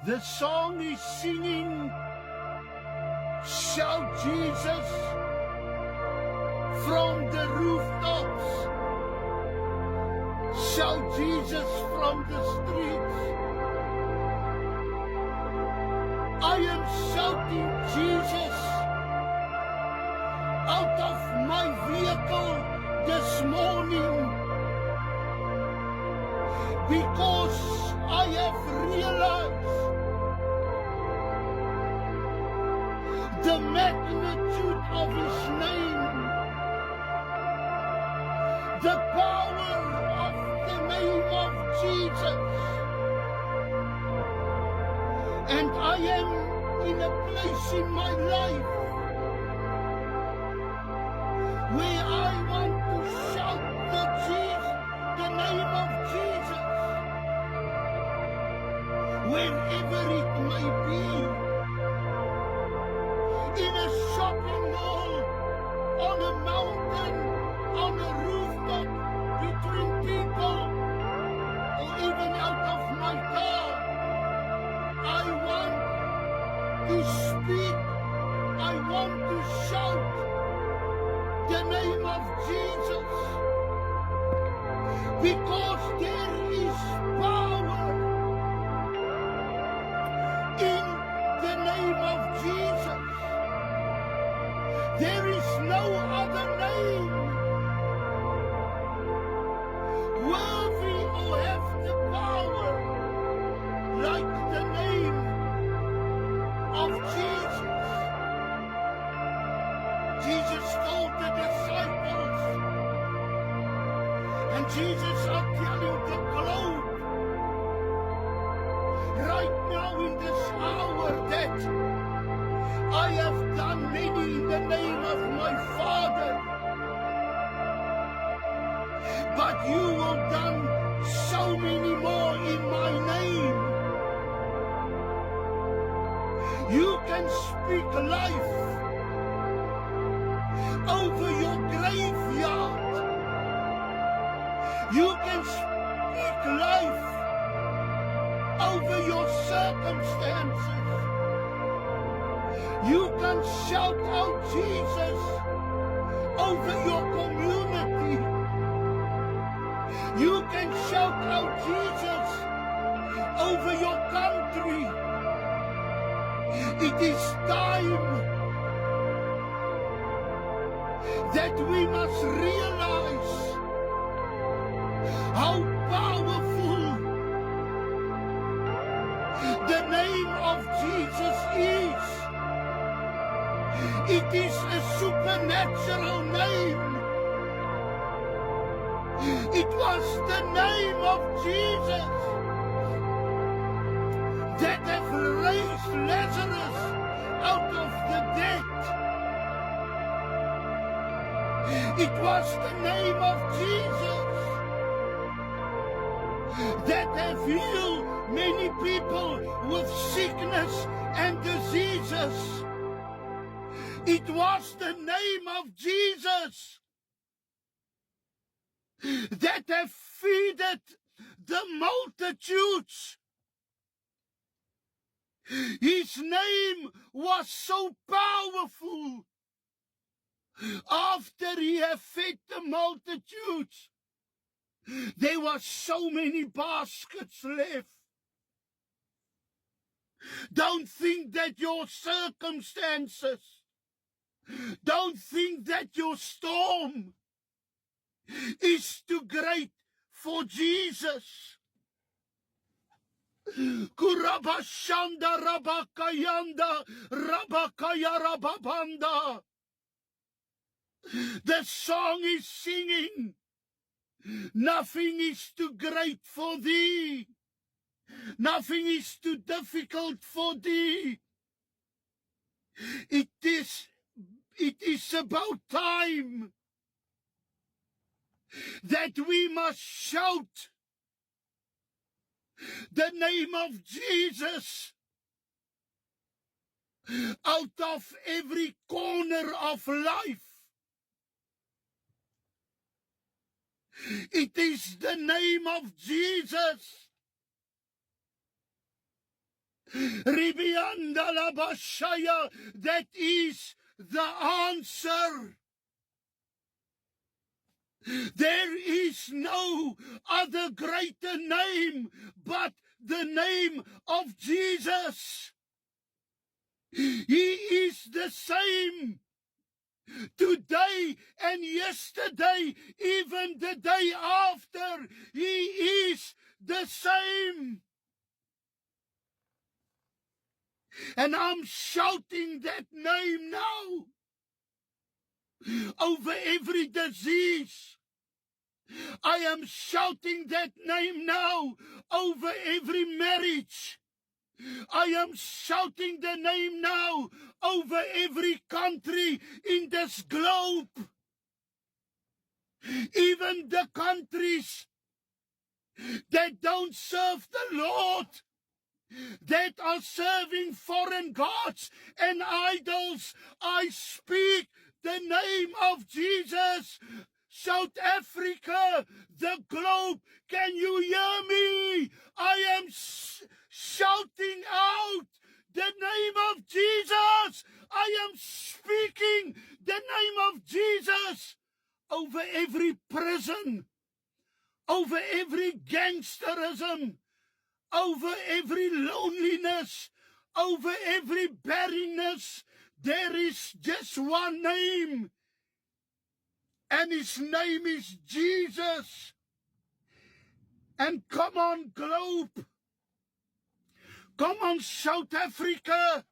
The song is singing, shout Jesus from the rooftops, shout Jesus from the streets. I am shouting Jesus out of my vehicle this morning because I have realized the magnitude of His name, the power of the name of Jesus. And I am in a place in my life where I want to shout the name of Jesus, wherever it may be. In a shopping mall, on a mountain, on a rooftop, between people, or even out of my car. I want to speak, I want to shout the name of Jesus, because there is power in the name of Jesus. There is no other name worthy or have the power like the name of Jesus. Jesus told the disciples, and Jesus are telling the globe right now in this hour that I have done many in the name of my Father, but you will done so many more in my name. You can speak life over your graveyard. You can speak life over your circumstances. You can shout out Jesus over your community. You can shout out Jesus over your country. It is time that we must realize how powerful the name of Jesus is. It is a supernatural name. It was the name of Jesus that have raised Lazarus out of the dead. It was the name of Jesus that have healed many people with sickness and diseases. It was the name of Jesus that have fed the multitudes. His name was so powerful. After He had fed the multitudes, there were so many baskets left. Don't think that your circumstances, don't think that your storm is too great for Jesus. Kurabashanda rabakayanda rabakaya rababanda. The song is singing, nothing is too great for thee. Nothing is too difficult for thee. It is about time that we must shout the name of Jesus out of every corner of life. It is the name of Jesus Ribiandalabashaya, that is the answer. There is no other greater name but the name of Jesus. He is the same today and yesterday, even the day after. He is the same. And I'm shouting that name now over every disease. I am shouting that name now over every marriage. I am shouting the name now over every country in this globe. Even the countries that don't serve the Lord, that are serving foreign gods and idols, I speak the name of Jesus. South Africa, the globe, can you hear me? I am shouting out the name of Jesus. I am speaking the name of Jesus over every prison, over every gangsterism, over every loneliness, over every barrenness. There is just one name, and his name is Jesus. And come on, globe. Come on, South Africa.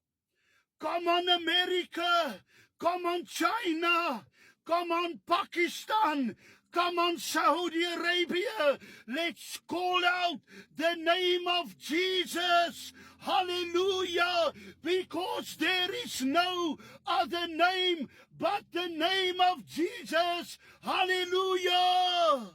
Come on, America. Come on, China. Come on, Pakistan. Come on, Saudi Arabia. Let's call out the name of Jesus. Hallelujah. Because there is no other name but the name of Jesus. Hallelujah.